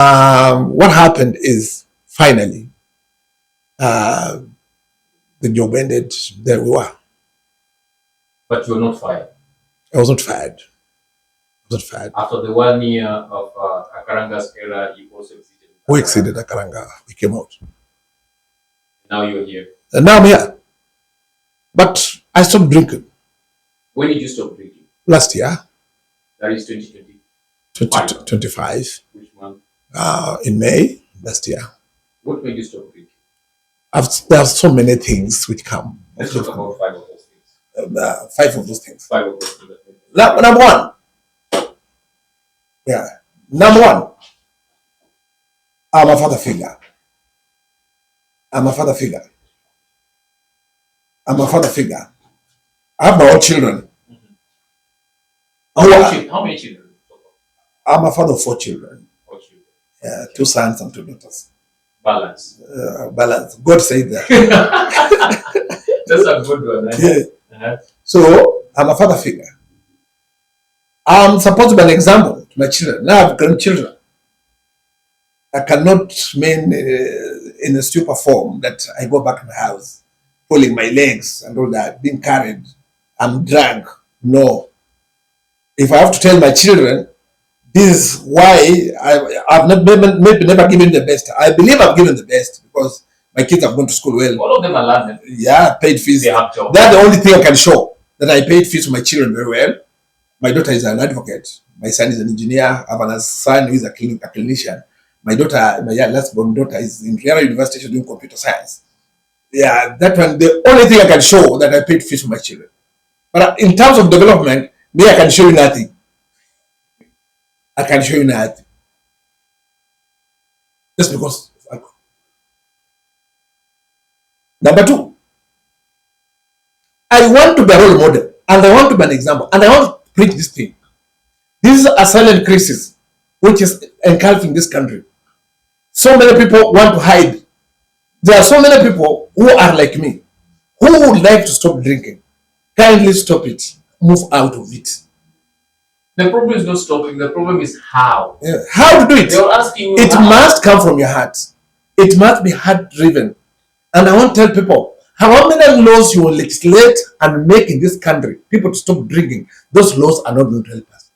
What happened is finally uh, the job ended. There we were. But you're not fired. I was not fired. I was not fired. After the 1 year of Akaranga's era, you also exited. We exceeded Akaranga. We came out. Now you're here. And now I'm here. But I stopped drinking. When did you stop drinking? Last year. That is 2020. 2025. Which month? In May last year. What made you stop drinking? There are so many things which come. Let's talk about 5 of those things. 5 of those things. 5 of those things. Number one. Yeah. Number one. I'm a father figure. I'm a father figure. I'm a father figure. I have my own children. How many children? I'm a father of 4 children. 4 children. Yeah, 2 sons and 2 daughters. Balance. Balance. God said that. That's a good one. Right? Yeah. So I'm a father figure. I'm supposed to be an example to my children. Now I have grandchildren. I cannot remain in a stupor form that I go back to my house, pulling my legs and all that, being carried. I'm drunk. No. If I have to tell my children, this is why I've maybe never given the best. I believe I've given the best because my kids have gone to school well. All of them are learning. Yeah, paid fees. They have jobs. That's the only thing I can show, that I paid fees for my children very well. My daughter is an advocate. My son is an engineer. I have a son who is a clinician. My daughter, my last born daughter, is in Vihiga University doing computer science. Yeah, that one, the only thing I can show that I paid fees for my children. But in terms of development, me, I can show you nothing. I can show you nothing. Just because of alcohol. Number 2, I want to be a role model and I want to be an example and I want to preach this thing. This is a silent crisis which is engulfing this country. So many people want to hide. There are so many people who are like me, who would like to stop drinking. Kindly stop it. Move out of it. The problem is not stopping. The problem is how. Yeah. How to do it? They're asking you it how. Must come from your heart. It must be heart driven. And I want to tell people, how many laws you will legislate and make in this country, people to stop drinking, those laws are not going to help us.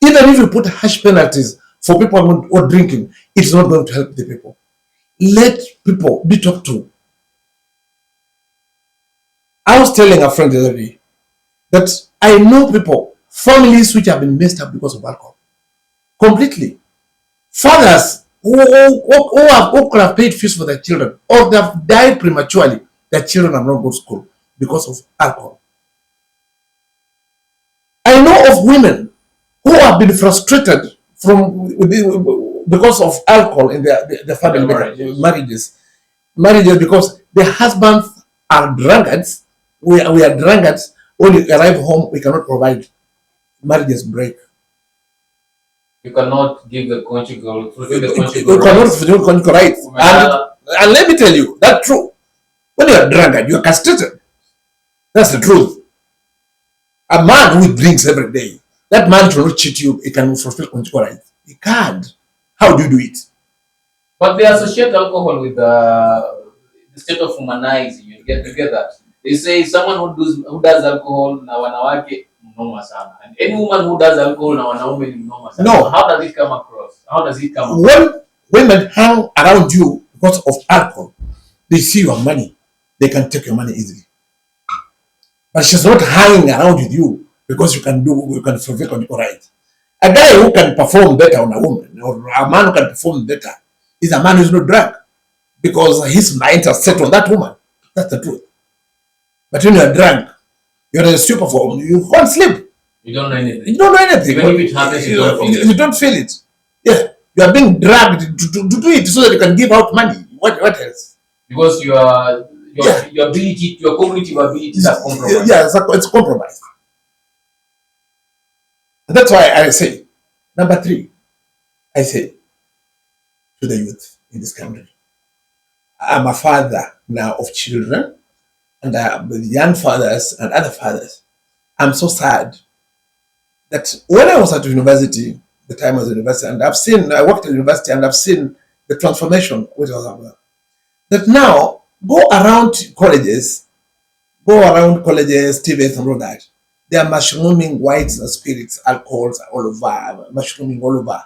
Even if you put harsh penalties for people who are drinking, it's not going to help the people. Let people be talked to. I was telling a friend the other day that I know people, families which have been messed up because of alcohol. Completely. Fathers who could have paid fees for their children or they have died prematurely, their children have not gone to school because of alcohol. I know of women who have been frustrated because of alcohol in their family marriages because their husbands are drunkards. We are drunkards. When we arrive home, we cannot provide. Marriages break. You cannot give the conjugal. You cannot fulfill conjugal rights. And let me tell you, that's true. When you are drunkard, you are castrated. That's the truth. A man who drinks every day, that man will not cheat you. He can fulfill conjugal rights. He can't. How do you do it? But they associate alcohol with the state of humanizing. You get that. They say someone who does alcohol na wanawake mnoma sana, and any woman who does alcohol na wanaume ni mnoma sana. No. So how does it come across? How does it come across? When women hang around you because of alcohol, they see your money. They can take your money easily. But she's not hanging around with you because you can fulfill conjugal rights. A guy who can perform better on a woman, or a man who can perform better, is a man who's not drunk because his mind is set on that woman. That's the truth. But when you're drunk, you're in a stupor form, you can't sleep. You don't know anything. You don't know anything. Even if it happens, you don't feel it. You don't feel it. Yeah. You are being dragged to do it so that you can give out money. What else? Because your ability, your cognitive abilities are compromised. Yeah, it's compromised. And that's why I say, number 3, I say to the youth in this country, I'm a father now of children, and young fathers and other fathers. I'm so sad that when I was at university, the time I was in university, and I worked at university, and I've seen the transformation which was happening. That now, go around colleges, TVs, and all that. They are mushrooming whites and spirits, alcohols all over, mushrooming all over.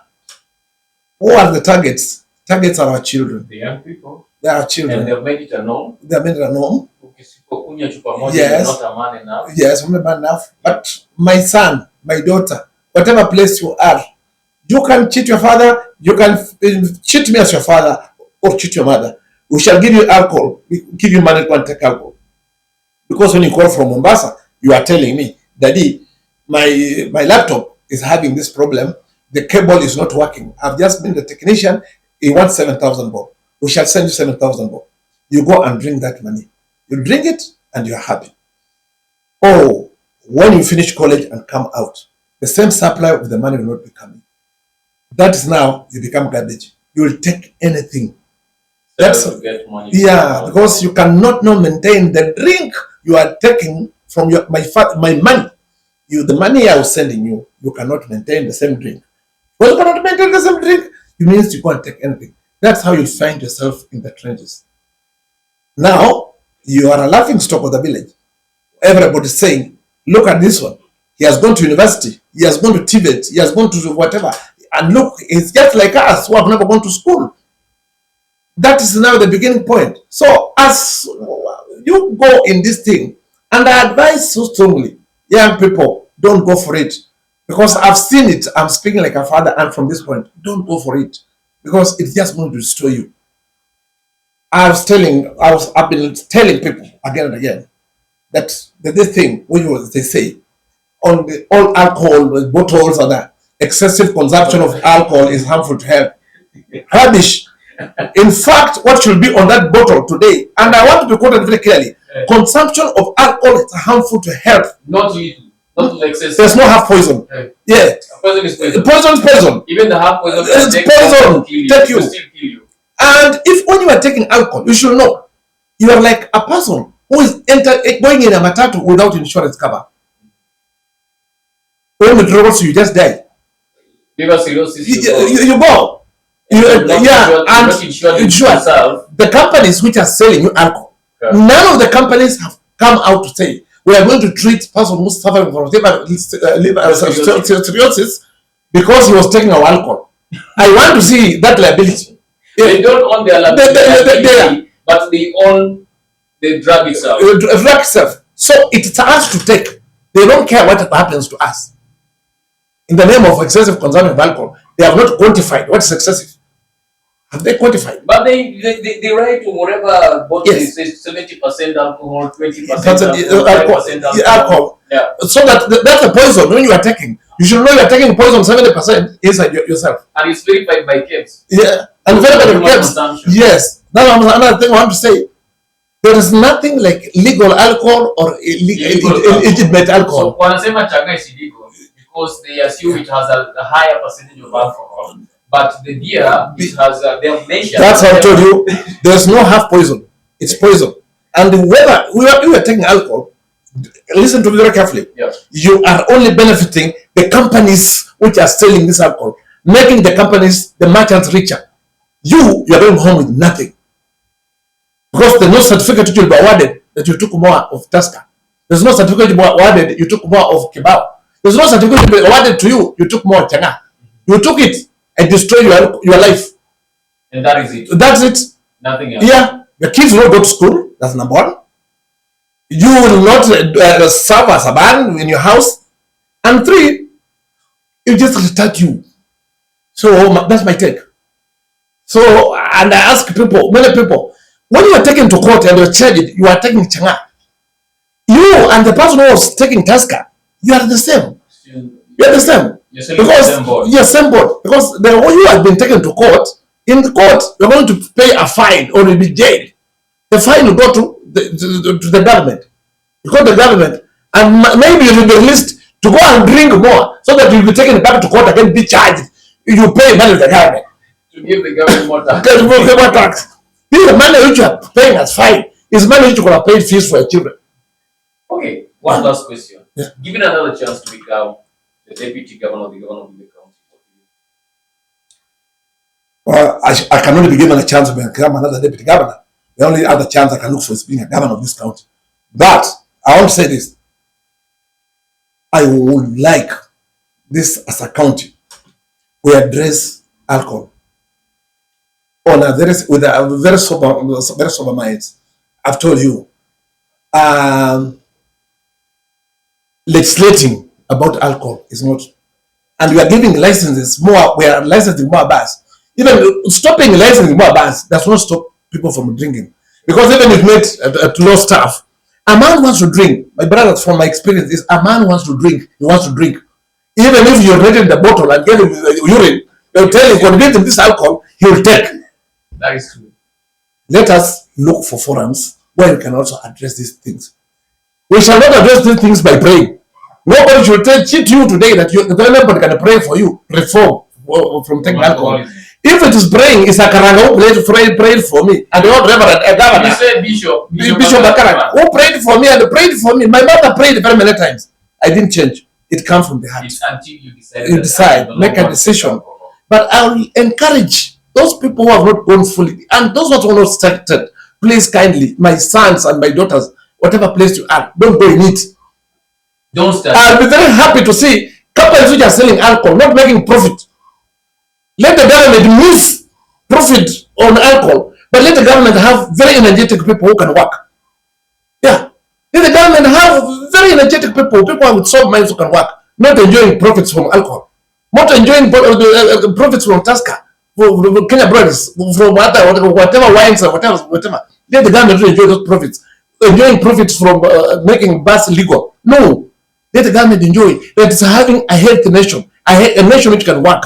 Who are the targets? Targets are our children. The young people. They are children. And they've made it a norm. They have made it a norm. Yes. You're not a man enough. Yes, I'm a man enough. But my son, my daughter, whatever place you are, you can cheat your father, you can cheat me as your father, or cheat your mother. We shall give you alcohol, give you money to go and take alcohol. Because when you call from Mombasa, you are telling me, Daddy, my laptop is having this problem. The cable is not working. I've just been the technician. He wants 7,000 bob. We shall send you 7,000 bob. You go and bring that money. You bring it and you're happy. Oh, when you finish college and come out, the same supply of the money will not be coming. That is now you become garbage. You will take anything. That's get money. Yeah, because you cannot now maintain the drink you are taking from my money. The money I was sending you, you cannot maintain the same drink. Well, you cannot maintain the same drink, it means you can't take anything. That's how you find yourself in the trenches. Now, you are a laughing stock of the village. Everybody's saying, look at this one. He has gone to university. He has gone to Tibet. He has gone to whatever. And look, it's just like us who have never gone to school. That is now the beginning point. So as you go in this thing, and I advise so strongly, young people, don't go for it. Because I've seen it. I'm speaking like a father, and from this point, don't go for it. Because it's just going to destroy you. I've been telling people again and again that this thing, they say, on all alcohol bottles and that excessive consumption of alcohol is harmful to health. Rubbish. In fact, what should be on that bottle today, and I want to be quoted very clearly, consumption of alcohol is harmful to health. Not little. Not excessive. There's no half poison. Yeah. Poison is poison. Poison is poison. Even the half poison is poison. Take you. Still kill you. And if when you are taking alcohol, you should know you are like a person who is going in a matatu without insurance cover. When the drugs, you just die. Because cirrhosis. You go. And the companies which are selling you alcohol, none of the companies have come out to say we are going to treat person who's suffering from cirrhosis because he was taking our alcohol. I want to see that liability. They don't own their liability, but they own the drug itself. Drug itself. So it's us to take. They don't care what happens to us. In the name of excessive consumption of alcohol, they have not quantified what is excessive. Have they quantified? But they write to whatever bottle is 70% alcohol, 20% alcohol. Yeah. So that's the poison when you are taking. You should know you are taking poison 70% inside yourself. And it's verified by KEBS. Yeah. And verified by KEBS. Yes. That's another thing I want to say. There is nothing like legal alcohol or illegitimate alcohol. So wanasema chaga is illegal because they assume it has a higher percentage of alcohol. But the beer, it has they have mentioned. That's how I told you. There's no half poison. It's poison. And whether we are taking alcohol, listen to me very carefully. Yes. You are only benefiting the companies which are selling this alcohol, making the companies, the merchants richer. You are going home with nothing. Because there's no certificate which will be awarded that you took more of Tusker. There's no certificate awarded you took more of Kibao. There's no certificate awarded to you took more of Changa. You took it and destroyed your life. And that is it. That's it. Nothing else. Yeah. Your kids will not go to school. That's number one. You will not serve as a man in your house. And three, it just retard you. So that's my take. So, and I ask people, many people, when you are taken to court and you're charged, you are taking Changa. You and the person who was taking Tusker, you are the same. You are the same. You're same board. Because you have been taken to court, in the court, you're going to pay a fine or you'll be jailed. The fine will go to the government. You go to the government, and maybe you'll be released to go and drink more so that you'll be taken back to court again, be charged. You pay money to the government. To give the government more tax. More tax. This is the money which you are paying as fine. It's money which you could have paid fees for your children. Okay, one last question. Yeah. Given another chance to become the deputy governor of the county, I cannot be given a chance to become another deputy governor. The only other chance I can look for is being a governor of this county. But I want to say this. I would like this as a county. We address alcohol on a with a very sober minds. I've told you, um, legislating about alcohol is not, and we are giving licenses more. We are licensing more bars. Even stopping licensing more bars does not stop people from drinking, because even if made at low staff, a man wants to drink. My brother, from my experience, is a man wants to drink. He wants to drink. Even if you rated the bottle and gave him urine, they'll tell him, when him this alcohol, he will take. That is true. Let us look for forums where we can also address these things. We shall not address these things by praying. Nobody should cheat you today that nobody can pray for you, reform from taking alcohol. If it is praying, it's a Karanga who prayed for me, and the old reverend, a governor. You say Bishop Bakaranga, who prayed for me and prayed for me. My mother prayed very many times. I didn't change. It comes from the heart. It's until you decide. You decide, make a decision. But I will encourage those people who have not gone fully, and those who have not started, please kindly, my sons and my daughters, whatever place you are, don't go in it. Don't start. I'll be very happy to see companies which are selling alcohol, not making profit. Let the government miss profit on alcohol, but let the government have very energetic people who can work. Yeah. Let the government have very energetic people with soft minds who can work, not enjoying profits from alcohol, not enjoying profits from Tusker, from Kenya Brothers, from whatever wines or whatever. Let the government enjoy those profits, enjoying profits from making bus legal. No. Let the government enjoy that it's having a healthy nation, a nation which can work,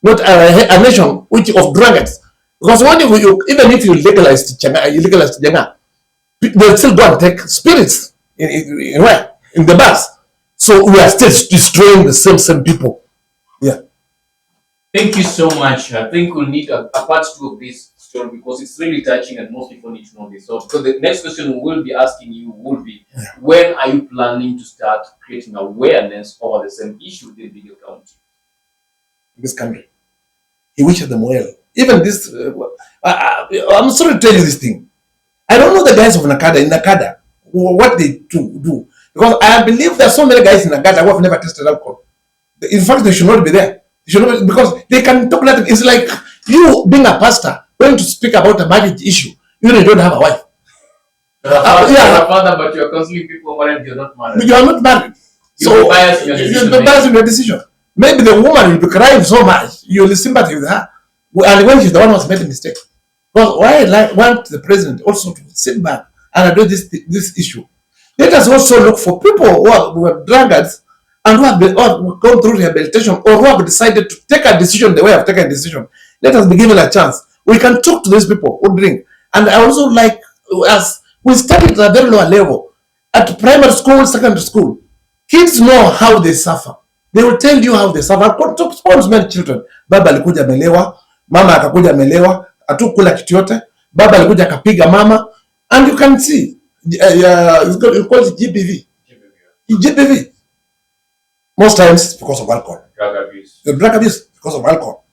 not a nation which of drunkards. Because when even if you legalize Janga, they'll still go and take spirits in the bus. So we are still destroying the same people. Yeah. Thank you so much. I think we'll need a part 2 of this story, because it's really touching and most people need to know this. So the next question we will be asking you will be, when are you planning to start creating awareness over the same issue in Vihiga County? This country. He wishes them well. Even this, I'm sorry to tell you this thing. I don't know the guys of Nakada, what they do. Because I believe there are so many guys in Nakada who have never tested alcohol. In fact, they should not be there. They should not be, because they can talk like, it's like you being a pastor, going to speak about a marriage issue. You don't have a wife. You're a father, but you're counseling people married, you're not married. You are not married. You're biased in your decision. You're biased in your decision. Maybe the woman will be crying so much, you will sympathize with her. And when she's the one who has made a mistake. But why I want the president also to sit back and address this issue. Let us also look for people who are drunkards and who have gone through rehabilitation, or who have decided to take a decision the way I've taken a decision. Let us be given a chance. We can talk to these people who drink. And I also like, as we started at a very lower level, at primary school, secondary school, kids know how they suffer. They will tell you how they suffer. I've talked to many children. Baba alikuja amelewa, mama akakuja amelewa, hatukula kitu yote. Baba alikuja akapiga mama, and you can see, you call it GBV. GBV. Most times it's because of alcohol. Drug abuse. The drug abuse because of alcohol.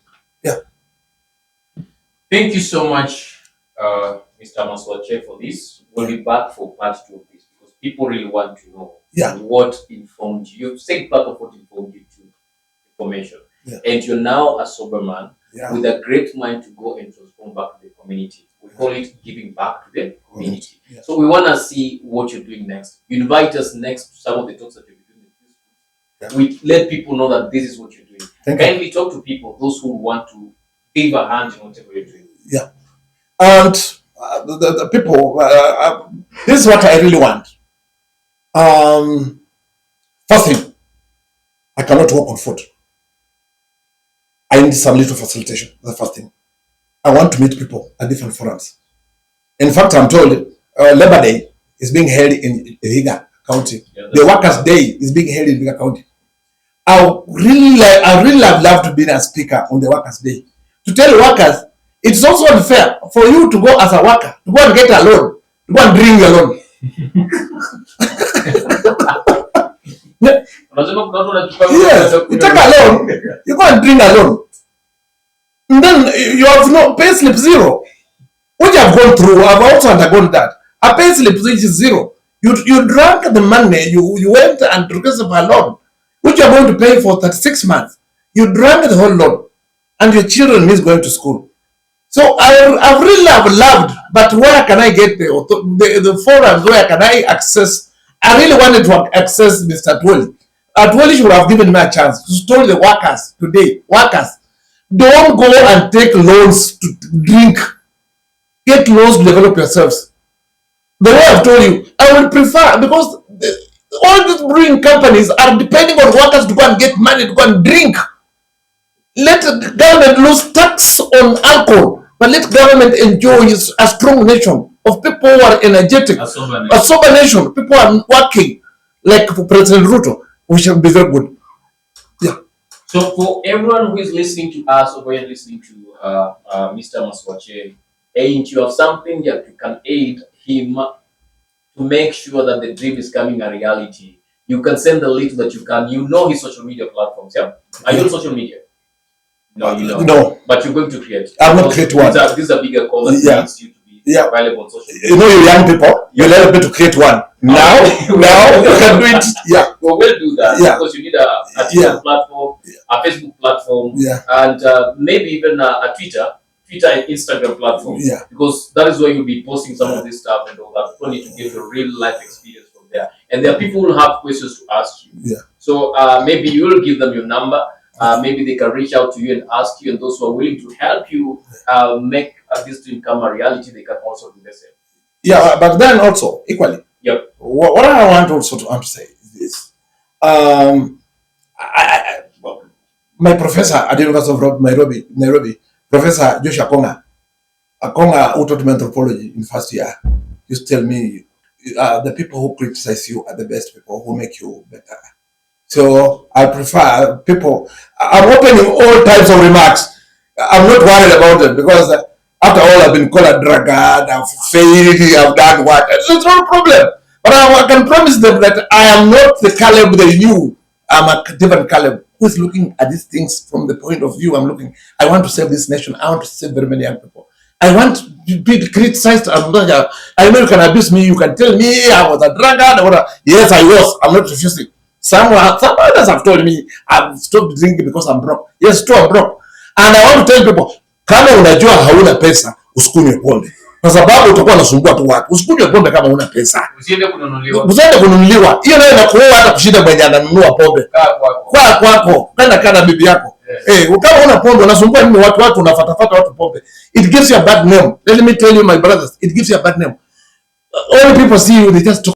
Yeah. Thank you so much, Mr. Amaswache, for this. We'll be back for part 2 of this, because people really want to know what informed you. You've said part of what informed you to information. Yeah. And you're now a sober man with a great mind to go and transform back to the community. We call it giving back to the community. Yeah. So we want to see what you're doing next. You invite us next to some of the talks that you're doing. We let people know that this is what you're doing. Kindly talk to people, those who want to give a hand in whatever you're doing. Yeah. And the people, this is what I really want. First thing, I cannot walk on foot. I need some little facilitation. The first thing. I want to meet people at different forums. In fact, I'm told Labor Day is being held in Vihiga County. Yeah, the Workers' Day is being held in Vihiga County. I really have loved to be a speaker on the Workers' Day. To tell workers, it's also unfair for you to go as a worker, to go and get a loan, to go and drink alone. Yes, you take a loan, you go and drink alone. then you have no pay slip zero, which I've gone through. I've also undergone that. A pay slip which is zero. You drank the money, you went and requested for a loan, which you're going to pay for 36 months. You drank the whole loan, and your children is going to school. So I really have loved, but where can I get the forums? Where can I access? I really wanted to access Mr. Atwoli. Atwoli should have given me a chance to tell the workers today, workers, don't go and take loans to drink. Get loans to develop yourselves. The way I've told you, I would prefer, because all these brewing companies are depending on workers to go and get money to go and drink. Let the government lose tax on alcohol, but let government enjoy a strong nation of people who are energetic, a sober nation, people who are working, like for President Ruto, we shall be very good. Yeah. So for everyone who is listening to us or listening to Mr. Amaswache, and you have something that you can aid him to make sure that the dream is becoming a reality, you can send the link that you can. You know his social media platforms, yeah? Are you on social media? No, you know. No. But you're going to create. I'm not create one. This is a bigger call that needs you to be available on social media. You know, you young people, you let me to create one. Now you can do it. Yeah. We'll do that because you need a Twitter platform, a Facebook platform, and maybe even a Twitter and Instagram platform. Yeah. Because that is where you'll be posting some of this stuff and all that. People need to get your real life experience from there. And there are people who have questions to ask you. Yeah. So maybe you will give them your number. Maybe they can reach out to you and ask you, and those who are willing to help you make this dream become a reality, they can also do the same. Yeah, but then also equally. Yep. What I want also to say is this: my professor at the University of Nairobi, Professor Joshua Akonga, who taught me anthropology in first year, used to tell me, the people who criticize you are the best people who make you better. So I prefer people. I'm opening all types of remarks. I'm not worried about it because after all, I've been called a drunkard, I've failed, I've done what. It's not a problem. But I can promise them that I am not the Caleb they knew. I'm a different Caleb who is looking at these things from the point of view I'm looking. I want to save this nation. I want to save very many young people. I want to be criticized. I know you can abuse me. You can tell me I was a drunkard. Yes, I was. I'm not refusing. Some others have told me I've stopped drinking because I'm broke. Yes, true, I'm broke. And I want to tell people, kama unajua hauna pesa, usikunywe pombe. Kwa sababu utakuwa unasumbua tu watu. Usikunywe pombe kama huna pesa. Usiende kununuliwa. Hiyo nayo inakuua hata kushinda mwenye ananunua pombe. Kwako. Kana bibi yako. Kama huna pombe unasumbua nini watu unafatafata watu pombe. It gives you a bad name. Let me tell you, my brothers, it gives you a bad name. All people see you, they just talk